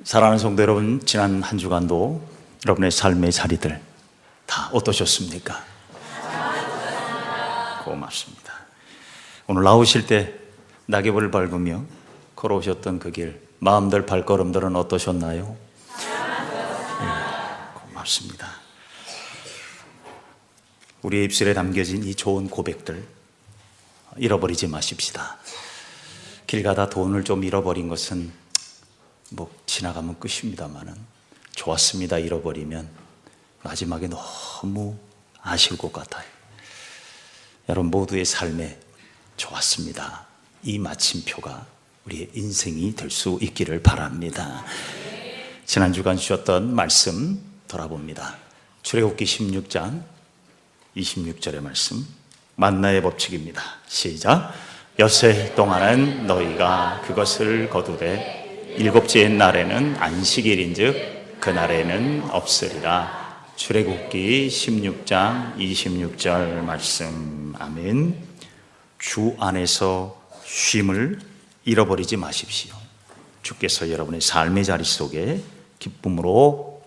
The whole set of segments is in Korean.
사랑하는 성도 여러분, 지난 한 주간도 여러분의 삶의 자리들 다 어떠셨습니까? 고맙습니다. 오늘 나오실 때 낙엽을 밟으며 걸어오셨던 그 길, 마음들 발걸음들은 어떠셨나요? 고맙습니다. 우리의 입술에 담겨진 이 좋은 고백들 잃어버리지 마십시다. 길 가다 돈을 좀 잃어버린 것은 지나가면 끝입니다만은, 좋았습니다 잃어버리면 마지막에 너무 아쉬울 것 같아요. 여러분 모두의 삶에 좋았습니다, 이 마침표가 우리의 인생이 될 수 있기를 바랍니다. 지난 주간 주셨던 말씀 돌아봅니다. 출애굽기 16장 26절의 말씀, 만나의 법칙입니다. 시작. 엿새 동안은 너희가 그것을 거두되 일곱째 날에는 안식일인즉 그날에는 없으리라. 출애굽기 16장 26절 말씀. 아멘. 주 안에서 쉼을 잃어버리지 마십시오. 주께서 여러분의 삶의 자리 속에 기쁨으로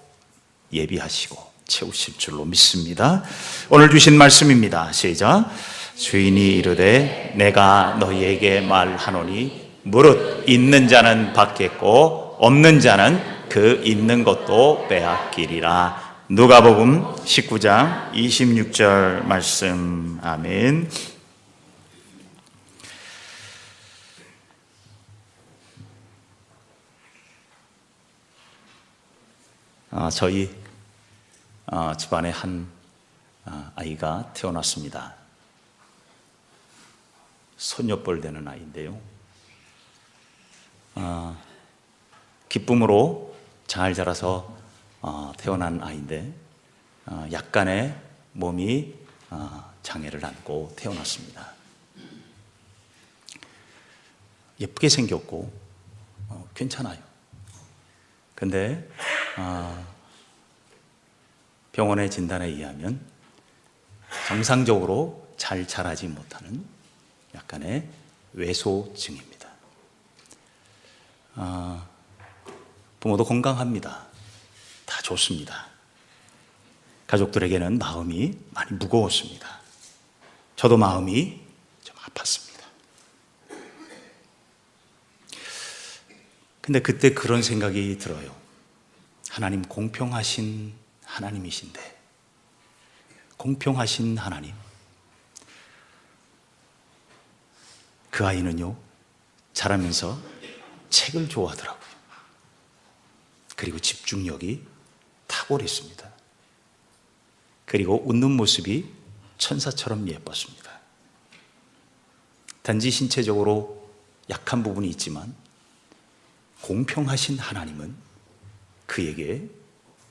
예비하시고 채우실 줄로 믿습니다. 오늘 주신 말씀입니다. 시작. 주인이 이르되 내가 너희에게 말하노니 무릇 있는 자는 받겠고 없는 자는 그 있는 것도 빼앗기리라. 누가복음 19장 26절 말씀. 아멘. 저희 집안에 한 아이가 태어났습니다. 손녀뻘 되는 아이인데요, 기쁨으로 잘 자라서 태어난 아이인데 약간의 몸이 장애를 안고 태어났습니다. 예쁘게 생겼고 괜찮아요. 근데 병원의 진단에 의하면 정상적으로 잘 자라지 못하는 약간의 외소증입니다. 부모도 건강합니다. 다 좋습니다. 가족들에게는 마음이 많이 무거웠습니다. 저도 마음이 좀 아팠습니다. 근데 그때 그런 생각이 들어요. 하나님 공평하신 하나님이신데, 공평하신 하나님, 그 아이는요 자라면서 책을 좋아하더라고요. 그리고 집중력이 탁월했습니다. 그리고 웃는 모습이 천사처럼 예뻤습니다. 단지 신체적으로 약한 부분이 있지만 공평하신 하나님은 그에게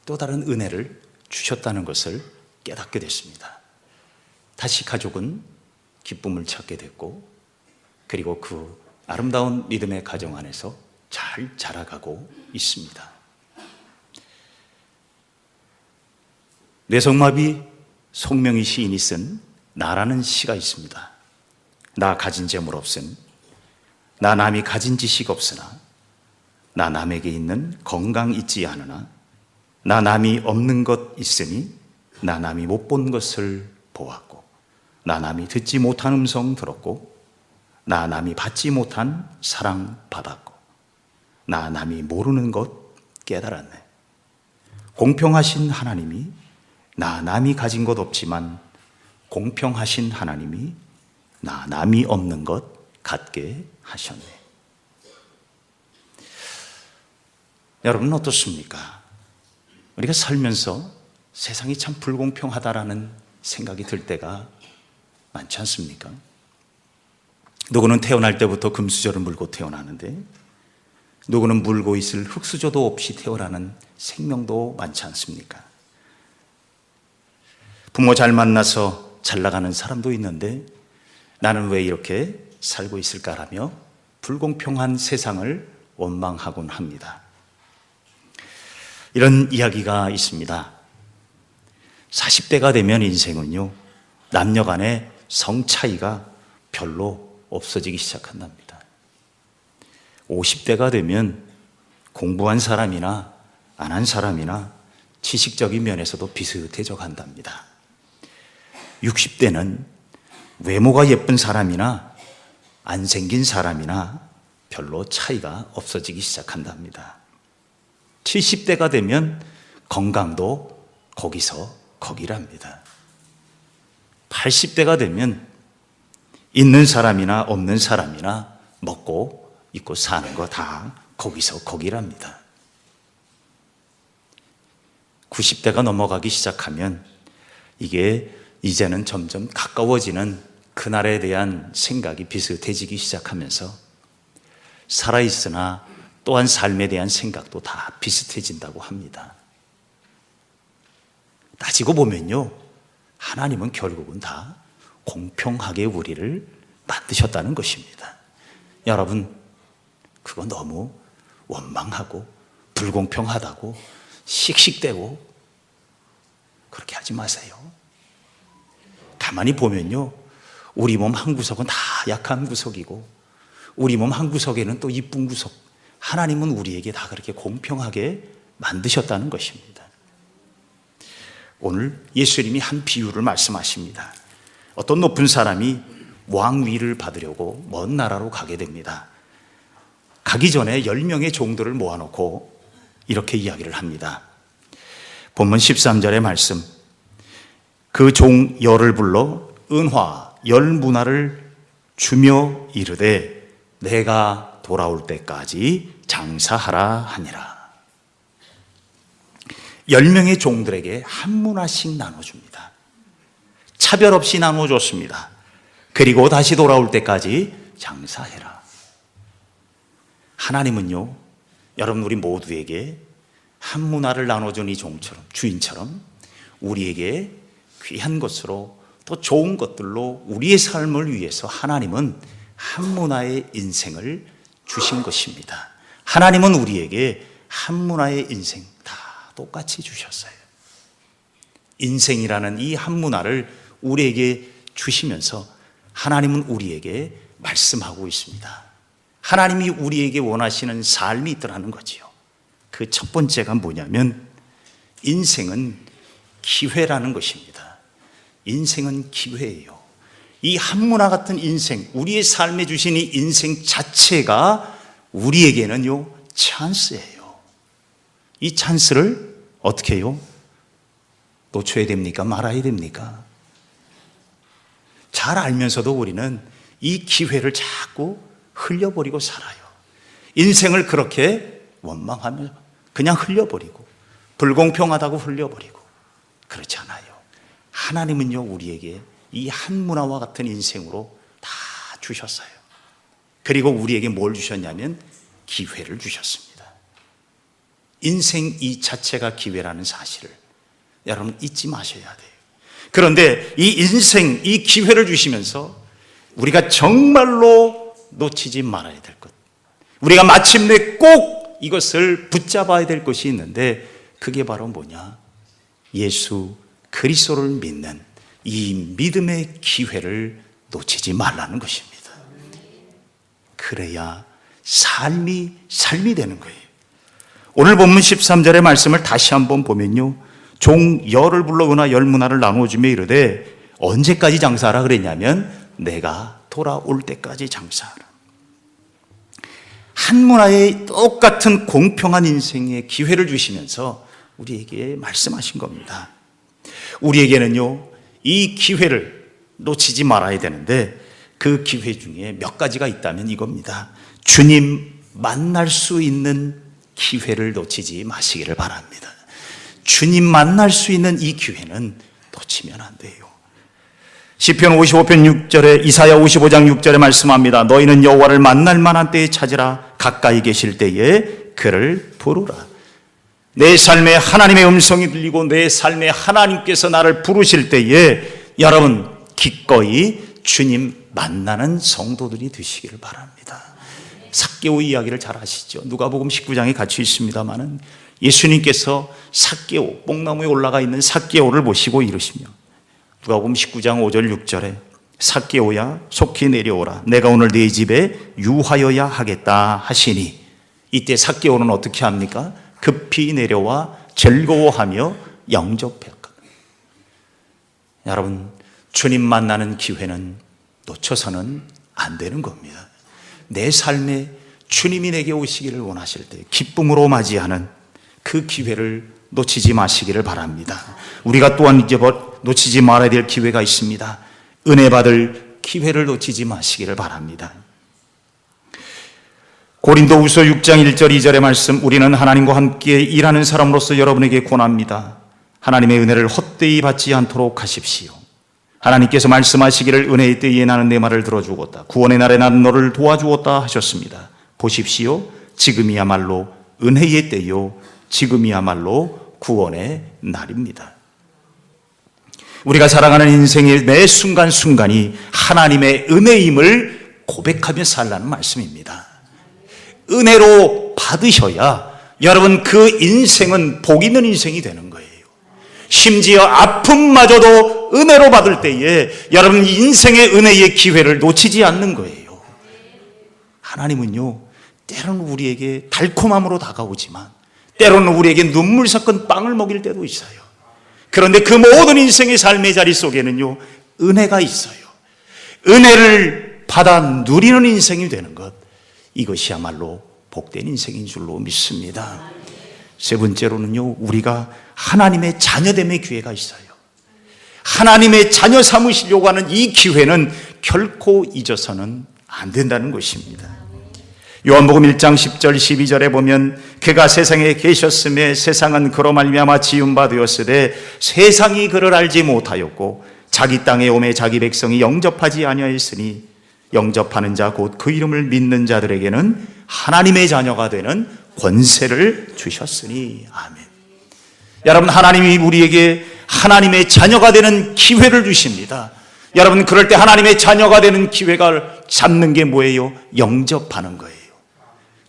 또 다른 은혜를 주셨다는 것을 깨닫게 됐습니다. 다시 가족은 기쁨을 찾게 됐고, 그리고 그 아름다운 믿음의 가정 안에서 잘 자라가고 있습니다. 뇌성마비 송명희 시인이 쓴 나라는 시가 있습니다. 나 가진 재물 없음, 나 남이 가진 지식 없으나, 나 남에게 있는 건강 있지 않으나, 나 남이 없는 것 있으니, 나 남이 못 본 것을 보았고, 나 남이 듣지 못한 음성 들었고, 나 남이 받지 못한 사랑 받았고, 나 남이 모르는 것 깨달았네. 공평하신 하나님이 나 남이 가진 것 없지만 공평하신 하나님이 나 남이 없는 것 갖게 하셨네. 여러분은 어떻습니까? 우리가 살면서 세상이 참 불공평하다라는 생각이 들 때가 많지 않습니까? 누구는 태어날 때부터 금수저를 물고 태어나는데, 누구는 물고 있을 흙수저도 없이 태어나는 생명도 많지 않습니까? 부모 잘 만나서 잘 나가는 사람도 있는데 나는 왜 이렇게 살고 있을까라며 불공평한 세상을 원망하곤 합니다. 이런 이야기가 있습니다. 40대가 되면 인생은요, 남녀 간의 성 차이가 별로 없어지기 시작한답니다. 50대가 되면 공부한 사람이나 안 한 사람이나 지식적인 면에서도 비슷해져 간답니다. 60대는 외모가 예쁜 사람이나 안 생긴 사람이나 별로 차이가 없어지기 시작한답니다. 70대가 되면 건강도 거기서 거기랍니다. 80대가 되면 있는 사람이나 없는 사람이나 먹고 입고 사는 거 다 거기서 거기랍니다. 90대가 넘어가기 시작하면 이게 이제는 점점 가까워지는 그날에 대한 생각이 비슷해지기 시작하면서 살아있으나 또한 삶에 대한 생각도 다 비슷해진다고 합니다. 따지고 보면요, 하나님은 결국은 다 공평하게 우리를 만드셨다는 것입니다. 여러분, 그거 너무 원망하고 불공평하다고 씩씩대고 그렇게 하지 마세요. 가만히 보면요, 우리 몸 한 구석은 다 약한 구석이고 우리 몸 한 구석에는 또 이쁜 구석, 하나님은 우리에게 다 그렇게 공평하게 만드셨다는 것입니다. 오늘 예수님이 한 비유를 말씀하십니다. 어떤 높은 사람이 왕위를 받으려고 먼 나라로 가게 됩니다. 가기 전에 10명의 종들을 모아놓고 이렇게 이야기를 합니다. 본문 13절의 말씀, 그 종 열을 불러 은화 10문화를 주며 이르되 내가 돌아올 때까지 장사하라 하니라. 10명의 종들에게 한 문화씩 나눠줍니다. 차별 없이 나눠줬습니다. 그리고 다시 돌아올 때까지 장사해라. 하나님은요, 여러분 우리 모두에게 한 문화를 나눠준 이 종처럼, 주인처럼 우리에게 귀한 것으로 또 좋은 것들로 우리의 삶을 위해서 하나님은 한 문화의 인생을 주신 것입니다. 하나님은 우리에게 한 문화의 인생 다 똑같이 주셨어요. 인생이라는 이 한 문화를 우리에게 주시면서 하나님은 우리에게 말씀하고 있습니다. 하나님이 우리에게 원하시는 삶이 있더라는 거지요. 그 첫 번째가 뭐냐면 인생은 기회라는 것입니다. 인생은 기회예요. 이 한문화 같은 인생, 우리의 삶에 주신 이 인생 자체가 우리에게는요, 찬스예요. 이 찬스를 어떻게 해요? 놓쳐야 됩니까? 말아야 됩니까? 잘 알면서도 우리는 이 기회를 자꾸 흘려버리고 살아요. 인생을 그렇게 원망하며 그냥 흘려버리고 불공평하다고 흘려버리고 그렇지 않아요. 하나님은요, 우리에게 이 한문화와 같은 인생으로 다 주셨어요. 그리고 우리에게 뭘 주셨냐면 기회를 주셨습니다. 인생 이 자체가 기회라는 사실을 여러분 잊지 마셔야 돼요. 그런데 이 인생, 이 기회를 주시면서 우리가 정말로 놓치지 말아야 될 것, 우리가 마침내 꼭 이것을 붙잡아야 될 것이 있는데 그게 바로 뭐냐? 예수 그리스도를 믿는 이 믿음의 기회를 놓치지 말라는 것입니다. 그래야 삶이 되는 거예요. 오늘 본문 13절의 말씀을 다시 한번 보면요, 종 열을 불러 은하 10문화를 나누어주며 이르되 언제까지 장사하라 그랬냐면 내가 돌아올 때까지 장사하라. 한 문화의 똑같은 공평한 인생의 기회를 주시면서 우리에게 말씀하신 겁니다. 우리에게는요, 이 기회를 놓치지 말아야 되는데 그 기회 중에 몇 가지가 있다면 이겁니다. 주님 만날 수 있는 기회를 놓치지 마시기를 바랍니다. 주님 만날 수 있는 이 기회는 놓치면 안 돼요. 시편 55편 6절에 이사야 55장 6절에 말씀합니다. 너희는 여호와를 만날 만한 때에 찾으라. 가까이 계실 때에 그를 부르라. 내 삶에 하나님의 음성이 들리고 내 삶에 하나님께서 나를 부르실 때에 여러분 기꺼이 주님 만나는 성도들이 되시기를 바랍니다. 삭개오 이야기를 잘 아시죠? 누가복음 19장에 같이 있습니다마는 예수님께서 삭개오, 뽕나무에 올라가 있는 삭개오를 보시고 이르시며 누가복음 19장 5절 6절에 삭개오야 속히 내려오라. 내가 오늘 네 집에 유하여야 하겠다 하시니 이때 삭개오는 어떻게 합니까? 급히 내려와 즐거워하며 영접했거든. 여러분, 주님 만나는 기회는 놓쳐서는 안 되는 겁니다. 내 삶에 주님이 내게 오시기를 원하실 때 기쁨으로 맞이하는 그 기회를 놓치지 마시기를 바랍니다. 우리가 또한 놓치지 말아야 될 기회가 있습니다. 은혜 받을 기회를 놓치지 마시기를 바랍니다. 고린도후서 6장 1절 2절의 말씀, 우리는 하나님과 함께 일하는 사람으로서 여러분에게 권합니다. 하나님의 은혜를 헛되이 받지 않도록 하십시오. 하나님께서 말씀하시기를 은혜의 때에 나는 내 말을 들어주었다. 구원의 날에 나는 너를 도와주었다 하셨습니다. 보십시오. 지금이야말로 은혜의 때요. 지금이야말로 구원의 날입니다. 우리가 살아가는 인생의 매 순간순간이 하나님의 은혜임을 고백하며 살라는 말씀입니다. 은혜로 받으셔야 여러분 그 인생은 복 있는 인생이 되는 거예요. 심지어 아픔마저도 은혜로 받을 때에 여러분 인생의 은혜의 기회를 놓치지 않는 거예요. 하나님은요, 때로는 우리에게 달콤함으로 다가오지만 때로는 우리에게 눈물 섞은 빵을 먹일 때도 있어요. 그런데 그 모든 인생의 삶의 자리 속에는요, 은혜가 있어요. 은혜를 받아 누리는 인생이 되는 것, 이것이야말로 복된 인생인 줄로 믿습니다. 세 번째로는요, 우리가 하나님의 자녀됨의 기회가 있어요. 하나님의 자녀 삼으시려고 하는 이 기회는 결코 잊어서는 안 된다는 것입니다. 요한복음 1장 10절 12절에 보면 그가 세상에 계셨음에 세상은 그로 말미암아 지은 바 되었으되 세상이 그를 알지 못하였고 자기 땅에 오매 자기 백성이 영접하지 아니하였으니 영접하는 자 곧 그 이름을 믿는 자들에게는 하나님의 자녀가 되는 권세를 주셨으니. 아멘. 여러분, 하나님이 우리에게 하나님의 자녀가 되는 기회를 주십니다. 여러분, 그럴 때 하나님의 자녀가 되는 기회가 잡는 게 뭐예요? 영접하는 거예요.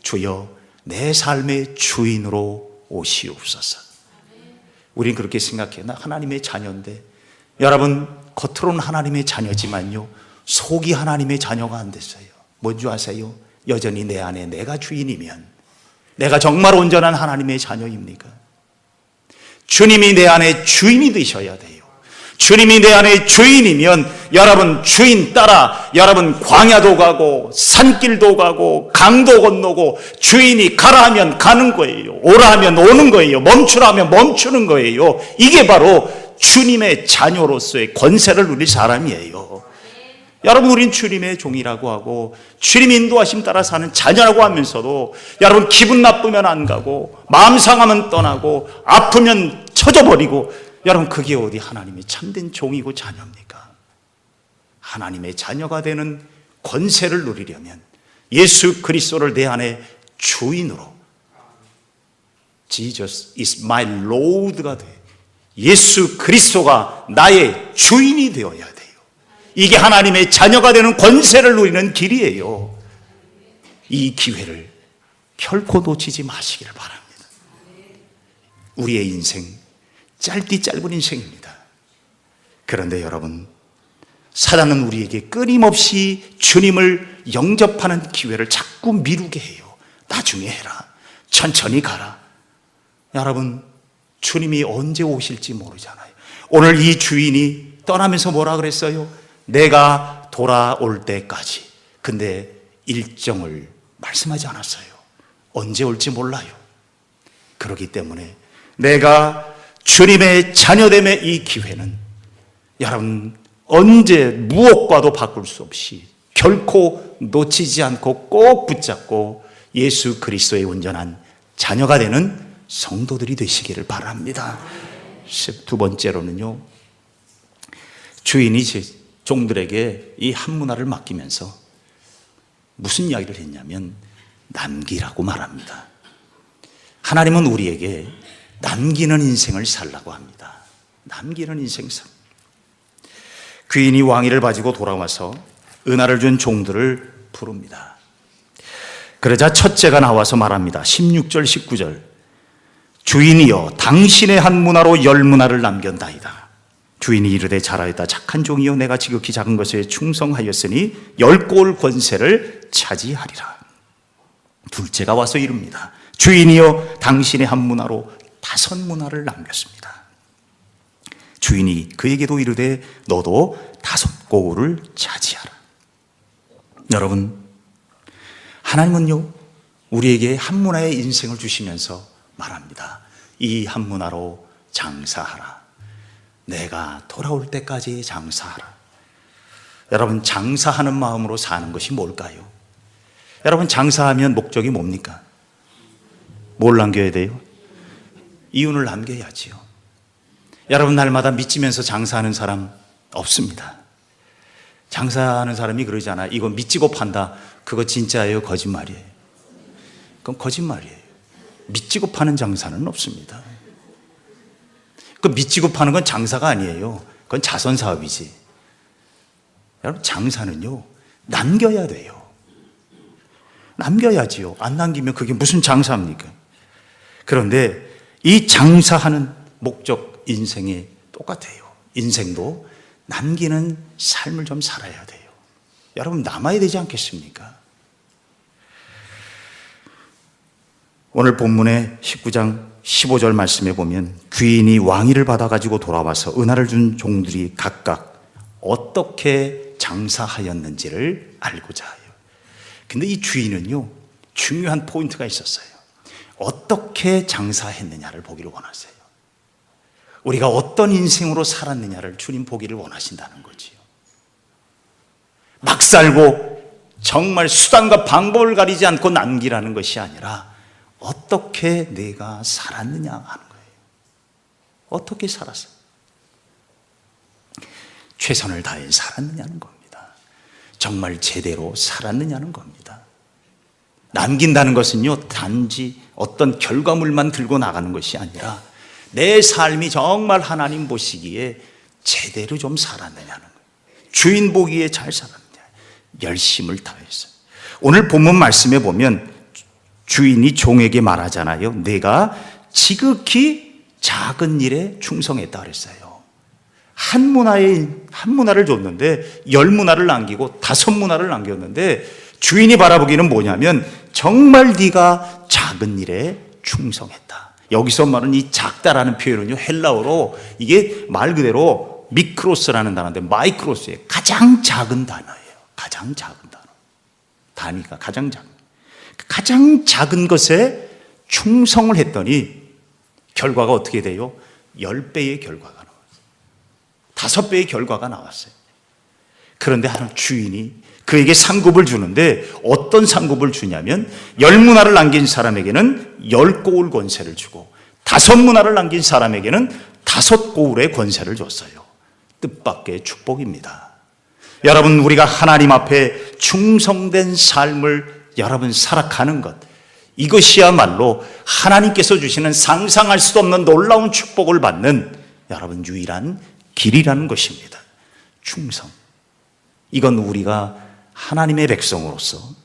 주여 내 삶의 주인으로 오시옵소서. 우린 그렇게 생각해요. 나 하나님의 자녀인데. 여러분, 겉으로는 하나님의 자녀지만요, 속이 하나님의 자녀가 안 됐어요. 뭔지 아세요? 여전히 내 안에 내가 주인이면 내가 정말 온전한 하나님의 자녀입니까? 주님이 내 안에 주인이 되셔야 돼요. 주님이 내 안에 주인이면 여러분 주인 따라 여러분 광야도 가고 산길도 가고 강도 건너고 주인이 가라 하면 가는 거예요. 오라 하면 오는 거예요. 멈추라 하면 멈추는 거예요. 이게 바로 주님의 자녀로서의 권세를 누릴 사람이에요. 여러분, 우린 주님의 종이라고 하고 주님 인도하심 따라 사는 자녀라고 하면서도 여러분 기분 나쁘면 안 가고 마음 상하면 떠나고 아프면 쳐져버리고, 여러분 그게 어디 하나님의 참된 종이고 자녀입니까? 하나님의 자녀가 되는 권세를 누리려면 예수 그리스도를 내 안에 주인으로, Jesus is my Lord가 돼, 예수 그리스도가 나의 주인이 되어야 돼요. 이게 하나님의 자녀가 되는 권세를 누리는 길이에요. 이 기회를 결코 놓치지 마시기를 바랍니다. 우리의 인생 짧디 짧은 인생입니다. 그런데 여러분, 사단은 우리에게 끊임없이 주님을 영접하는 기회를 자꾸 미루게 해요. 나중에 해라, 천천히 가라. 여러분, 주님이 언제 오실지 모르잖아요. 오늘 이 주인이 떠나면서 뭐라 그랬어요? 내가 돌아올 때까지. 근데 일정을 말씀하지 않았어요. 언제 올지 몰라요. 그렇기 때문에 내가 주님의 자녀됨의 이 기회는 여러분 언제 무엇과도 바꿀 수 없이 결코 놓치지 않고 꼭 붙잡고 예수 그리스도의 온전한 자녀가 되는 성도들이 되시기를 바랍니다. 두 번째로는요, 주인이 종들에게 이 한 문화를 맡기면서 무슨 이야기를 했냐면 남기라고 말합니다. 하나님은 우리에게 남기는 인생을 살라고 합니다. 남기는 인생 살. 귀인이 왕위를 가지고 돌아와서 은하를 준 종들을 부릅니다. 그러자 첫째가 나와서 말합니다. 16절 19절, 주인이여 당신의 한 문화로 10문화를 남겼나이다. 주인이 이르되 잘하였다. 착한 종이여, 내가 지극히 작은 것에 충성하였으니 10골 권세를 차지하리라. 둘째가 와서 이릅니다. 주인이여, 당신의 한 문화로 5문화를 남겼습니다. 주인이 그에게도 이르되 너도 5고울을 차지하라. 여러분, 하나님은요, 우리에게 한 문화의 인생을 주시면서 말합니다. 이 한 문화로 장사하라. 내가 돌아올 때까지 장사하라. 여러분, 장사하는 마음으로 사는 것이 뭘까요? 여러분, 장사하면 목적이 뭡니까? 뭘 남겨야 돼요? 이윤을 남겨야지요. 여러분, 날마다 미치면서 장사하는 사람 없습니다. 장사하는 사람이 그러잖아. 이거 미치고 판다. 그거 진짜예요? 거짓말이에요? 그건 거짓말이에요. 미치고 파는 장사는 없습니다. 그 미치고 파는 건 장사가 아니에요. 그건 자선 사업이지. 여러분, 장사는요, 남겨야 돼요. 남겨야지요. 안 남기면 그게 무슨 장사입니까? 그런데 이 장사하는 목적 인생이 똑같아요. 인생도 남기는 삶을 좀 살아야 돼요. 여러분, 남아야 되지 않겠습니까? 오늘 본문의 19장 15절 말씀에 보면 귀인이 왕위를 받아가지고 돌아와서 은하를 준 종들이 각각 어떻게 장사하였는지를 알고자 해요. 근데 이 주인은요, 중요한 포인트가 있었어요. 어떻게 장사했느냐를 보기를 원하세요. 우리가 어떤 인생으로 살았느냐를 주님 보기를 원하신다는 거지요. 막 살고 정말 수단과 방법을 가리지 않고 남기라는 것이 아니라 어떻게 내가 살았느냐 하는 거예요. 어떻게 살았어? 최선을 다해 살았느냐는 겁니다. 정말 제대로 살았느냐는 겁니다. 남긴다는 것은요, 단지 어떤 결과물만 들고 나가는 것이 아니라 내 삶이 정말 하나님 보시기에 제대로 좀 살았느냐는 거예요. 주인 보기에 잘 살았느냐, 열심을 다해서. 오늘 본문 말씀에 보면 주인이 종에게 말하잖아요. 내가 지극히 작은 일에 충성했다 그랬어요. 한 문화를 줬는데 10문화를 남기고 5문화를 남겼는데 주인이 바라보기는 뭐냐면 정말 네가 작은 일에 충성했다. 여기서 말하는 이 작다라는 표현은요, 헬라어로 이게 말 그대로 미크로스라는 단어인데 마이크로스의 가장 작은 단어예요. 가장 작은 단어. 단위가 가장 작은 것에 충성을 했더니 결과가 어떻게 돼요? 10배의 결과가 나왔어요. 5배의 결과가 나왔어요. 그런데 하나님 주인이 그에게 상급을 주는데 어떤 상급을 주냐면 10문화를 남긴 사람에게는 10고울 권세를 주고 5문화를 남긴 사람에게는 5고울의 권세를 줬어요. 뜻밖의 축복입니다. 여러분, 우리가 하나님 앞에 충성된 삶을 여러분 살아가는 것, 이것이야말로 하나님께서 주시는 상상할 수도 없는 놀라운 축복을 받는 여러분 유일한 길이라는 것입니다. 충성. 이건 우리가 하나님의 백성으로서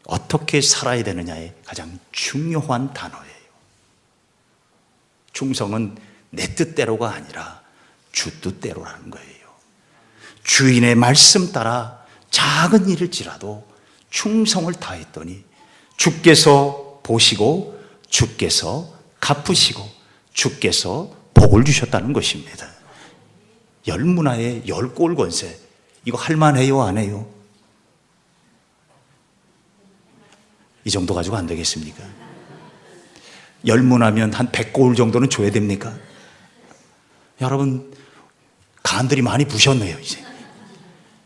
어떻게 살아야 되느냐의 가장 중요한 단어예요. 충성은 내 뜻대로가 아니라 주 뜻대로라는 거예요. 주인의 말씀 따라 작은 일일지라도 충성을 다했더니 주께서 보시고 주께서 갚으시고 주께서 복을 주셨다는 것입니다. 10문화의 10고울 권세, 이거 할만해요, 안 해요? 이 정도 가지고 안 되겠습니까? 10문화면 한 100고울 정도는 줘야 됩니까? 여러분, 간들이 많이 부셨네요, 이제.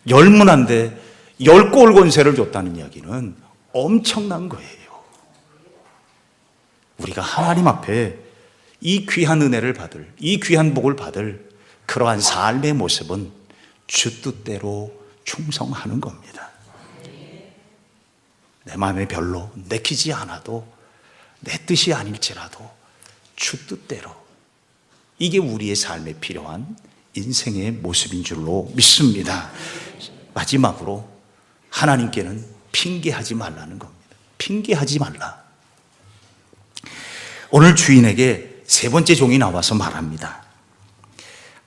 10문화인데 10고울 권세를 줬다는 이야기는 엄청난 거예요. 우리가 하나님 앞에 이 귀한 은혜를 받을, 이 귀한 복을 받을 그러한 삶의 모습은 주 뜻대로 충성하는 겁니다. 내 마음에 별로 내키지 않아도 내 뜻이 아닐지라도 주 뜻대로, 이게 우리의 삶에 필요한 인생의 모습인 줄로 믿습니다. 마지막으로 하나님께는 핑계하지 말라는 겁니다. 핑계하지 말라. 오늘 주인에게 세 번째 종이 나와서 말합니다.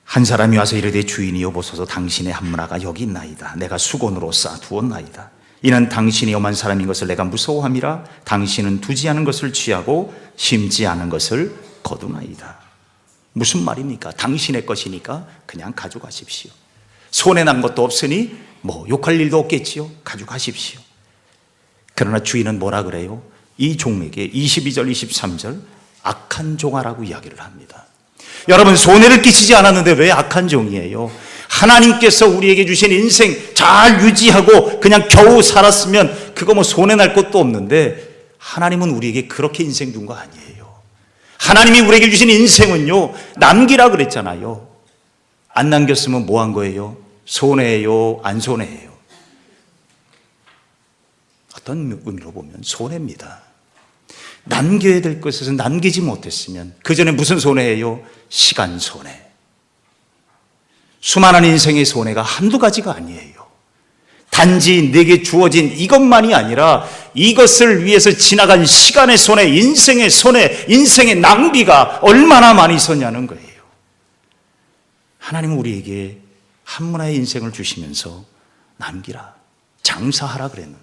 한 사람이 와서 이르되 주인이여 보소서 당신의 한 문화가 여기 있나이다. 내가 수건으로 쌓아두었나이다. 이는 당신이 엄한 사람인 것을 내가 무서워함이라. 당신은 두지 않은 것을 취하고 심지 않은 것을 거두나이다. 무슨 말입니까? 당신의 것이니까 그냥 가져가십시오. 손해난 것도 없으니 뭐 욕할 일도 없겠지요. 가져가십시오. 그러나 주인은 뭐라 그래요? 이 종에게 22절 23절 악한 종아라고 이야기를 합니다. 여러분, 손해를 끼치지 않았는데 왜 악한 종이에요? 하나님께서 우리에게 주신 인생 잘 유지하고 그냥 겨우 살았으면 그거 뭐 손해날 것도 없는데, 하나님은 우리에게 그렇게 인생 준 거 아니에요. 하나님이 우리에게 주신 인생은요, 남기라 그랬잖아요. 안 남겼으면 뭐 한 거예요? 손해예요? 안 손해예요? 어떤 의미로 보면 손해입니다. 남겨야 될 것에서 남기지 못했으면 그 전에 무슨 손해예요? 시간 손해. 수많은 인생의 손해가 한두 가지가 아니에요. 단지 내게 주어진 이것만이 아니라 이것을 위해서 지나간 시간의 손해, 인생의 손해, 인생의 낭비가 얼마나 많이 있었냐는 거예요. 하나님은 우리에게 한 문화의 인생을 주시면서 남기라, 장사하라 그랬는데,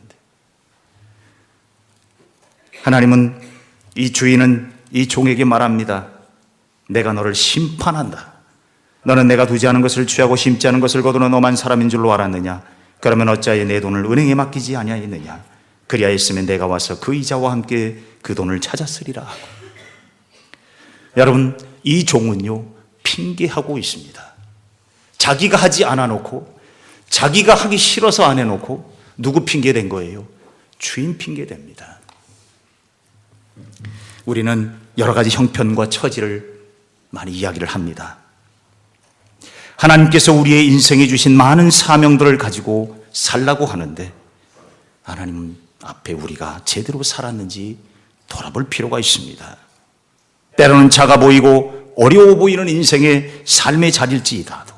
하나님은, 이 주인은 이 종에게 말합니다. 내가 너를 심판한다. 너는 내가 두지 않은 것을 취하고 심지 않은 것을 거두는 엄한 사람인 줄로 알았느냐? 그러면 어찌하여 내 돈을 은행에 맡기지 아니하였느냐? 그리하였으면 내가 와서 그 이자와 함께 그 돈을 찾았으리라 하고. 여러분, 이 종은요, 핑계하고 있습니다. 자기가 하지 않아 놓고, 자기가 하기 싫어서 안 해놓고 누구 핑계된 거예요? 주인 핑계됩니다. 우리는 여러 가지 형편과 처지를 많이 이야기를 합니다. 하나님께서 우리의 인생에 주신 많은 사명들을 가지고 살라고 하는데, 하나님 앞에 우리가 제대로 살았는지 돌아볼 필요가 있습니다. 때로는 작아 보이고 어려워 보이는 인생의 삶의 자리일지라도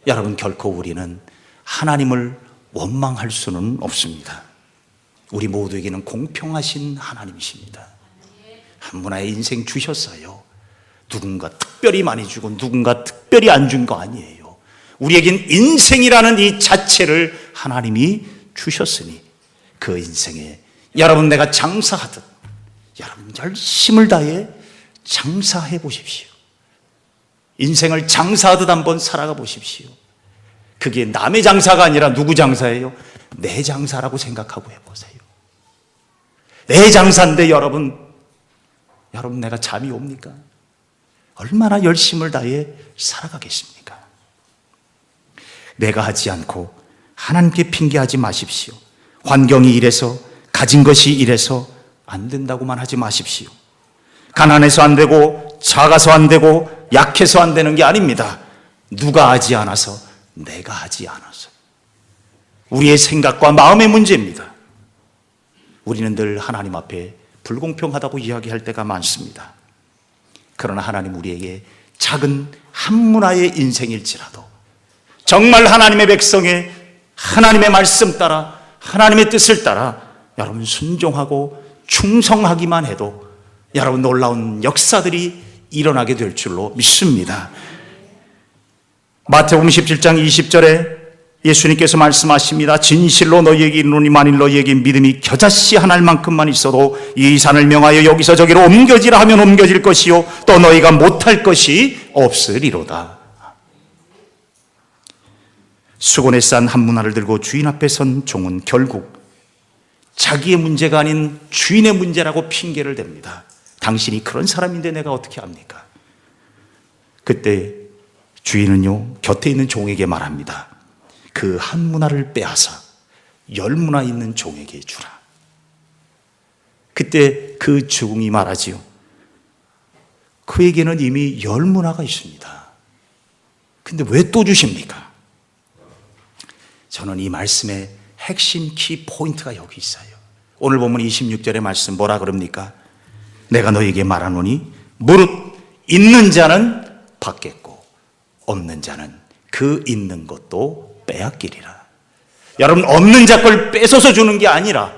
여러분, 결코 우리는 하나님을 원망할 수는 없습니다. 우리 모두에게는 공평하신 하나님이십니다. 한 분의 인생 주셨어요. 누군가 특별히 많이 주고 누군가 특별히 안 준 거 아니에요. 우리에겐 인생이라는 이 자체를 하나님이 주셨으니 그 인생에 여러분, 내가 장사하듯 여러분 열심을 다해 장사해 보십시오. 인생을 장사하듯 한번 살아가 보십시오. 그게 남의 장사가 아니라 누구 장사예요? 내 장사라고 생각하고 해보세요. 내 장사인데 여러분 내가 잠이 옵니까? 얼마나 열심을 다해 살아가겠습니까? 내가 하지 않고 하나님께 핑계하지 마십시오. 환경이 이래서, 가진 것이 이래서 안 된다고만 하지 마십시오. 가난해서 안 되고, 작아서 안 되고, 약해서 안 되는 게 아닙니다. 누가 하지 않아서, 내가 하지 않아서. 우리의 생각과 마음의 문제입니다. 우리는 늘 하나님 앞에 불공평하다고 이야기할 때가 많습니다. 그러나 하나님 우리에게 작은 한 문화의 인생일지라도 정말 하나님의 백성의 하나님의 말씀 따라, 하나님의 뜻을 따라 여러분 순종하고 충성하기만 해도 여러분 놀라운 역사들이 일어나게 될 줄로 믿습니다. 마태복음 17장 20절에 예수님께서 말씀하십니다. 진실로 너희에게 이르노니 만일 너희에게 믿음이 겨자씨 한 알만큼만 있어도 이 산을 명하여 여기서 저기로 옮겨지라 하면 옮겨질 것이요 또 너희가 못할 것이 없으리로다. 수건에 싼 한 문화를 들고 주인 앞에 선 종은 결국 자기의 문제가 아닌 주인의 문제라고 핑계를 댑니다. 당신이 그런 사람인데 내가 어떻게 합니까? 그때 주인은요, 곁에 있는 종에게 말합니다. 그 한 문화를 빼앗아 10문화 있는 종에게 주라. 그때 그 종이 말하지요. 그에게는 이미 10문화가 있습니다. 근데 왜 또 주십니까? 저는 이 말씀의 핵심 키 포인트가 여기 있어요. 오늘 보면 26절의 말씀 뭐라 그럽니까? 내가 너에게 말하노니 무릇 있는 자는 받겠고 없는 자는 그 있는 것도 빼앗기리라. 여러분, 없는 자 걸 뺏어서 주는 게 아니라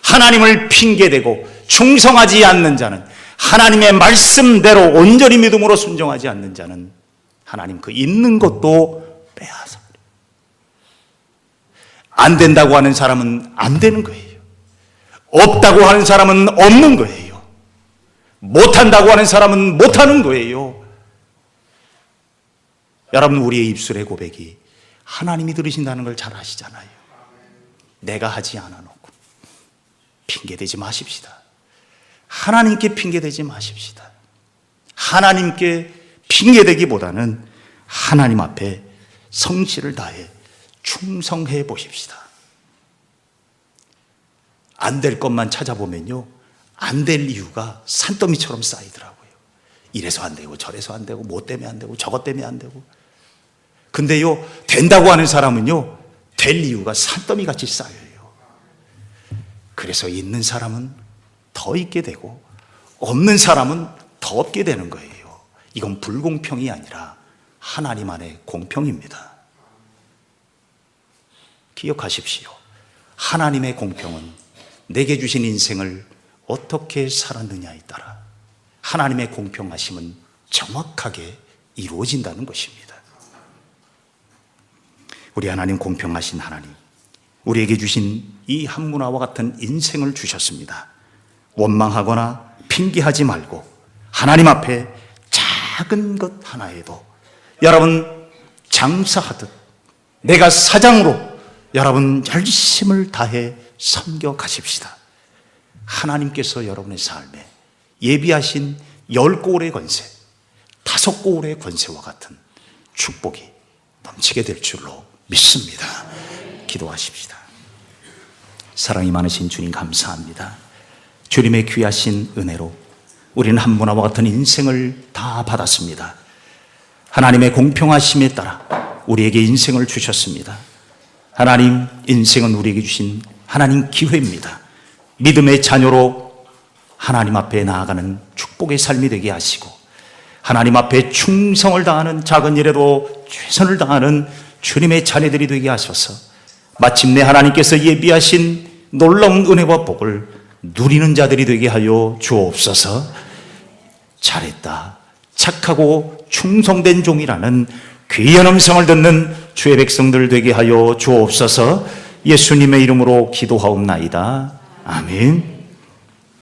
하나님을 핑계대고 충성하지 않는 자는, 하나님의 말씀대로 온전히 믿음으로 순종하지 않는 자는 하나님 그 있는 것도 빼앗아. 안 된다고 하는 사람은 안 되는 거예요. 없다고 하는 사람은 없는 거예요. 못한다고 하는 사람은 못하는 거예요. 여러분, 우리의 입술의 고백이 하나님이 들으신다는 걸 잘 아시잖아요. 내가 하지 않아 놓고 핑계대지 마십시다. 하나님께 핑계대지 마십시다. 하나님께 핑계대기보다는 하나님 앞에 성실을 다해 충성해 보십시다. 안 될 것만 찾아보면요, 안 될 이유가 산더미처럼 쌓이더라고요. 이래서 안 되고 저래서 안 되고 뭐 때문에 안 되고 저것 때문에 안 되고. 근데요, 된다고 하는 사람은요, 될 이유가 산더미같이 쌓여요. 그래서 있는 사람은 더 있게 되고 없는 사람은 더 없게 되는 거예요. 이건 불공평이 아니라 하나님 안의 공평입니다. 기억하십시오. 하나님의 공평은 내게 주신 인생을 어떻게 살았느냐에 따라 하나님의 공평하심은 정확하게 이루어진다는 것입니다. 우리 하나님, 공평하신 하나님, 우리에게 주신 이 한문화와 같은 인생을 주셨습니다. 원망하거나 핑계하지 말고 하나님 앞에 작은 것 하나에도 여러분 장사하듯 내가 사장으로 여러분 열심을 다해 섬겨 가십시다. 하나님께서 여러분의 삶에 예비하신 10고울의 권세, 5고울의 권세와 같은 축복이 넘치게 될 줄로 믿습니다. 기도하십시다. 사랑이 많으신 주님, 감사합니다. 주님의 귀하신 은혜로 우리는 한문화와 같은 인생을 다 받았습니다. 하나님의 공평하심에 따라 우리에게 인생을 주셨습니다. 하나님, 인생은 우리에게 주신 하나님 기회입니다. 믿음의 자녀로 하나님 앞에 나아가는 축복의 삶이 되게 하시고 하나님 앞에 충성을 다하는, 작은 일에도 최선을 다하는 주님의 자녀들이 되게 하셔서 마침내 하나님께서 예비하신 놀라운 은혜와 복을 누리는 자들이 되게 하여 주옵소서. 잘했다, 착하고 충성된 종이라는 귀한 음성을 듣는 주의 백성들 되게 하여 주옵소서. 예수님의 이름으로 기도하옵나이다. 아멘.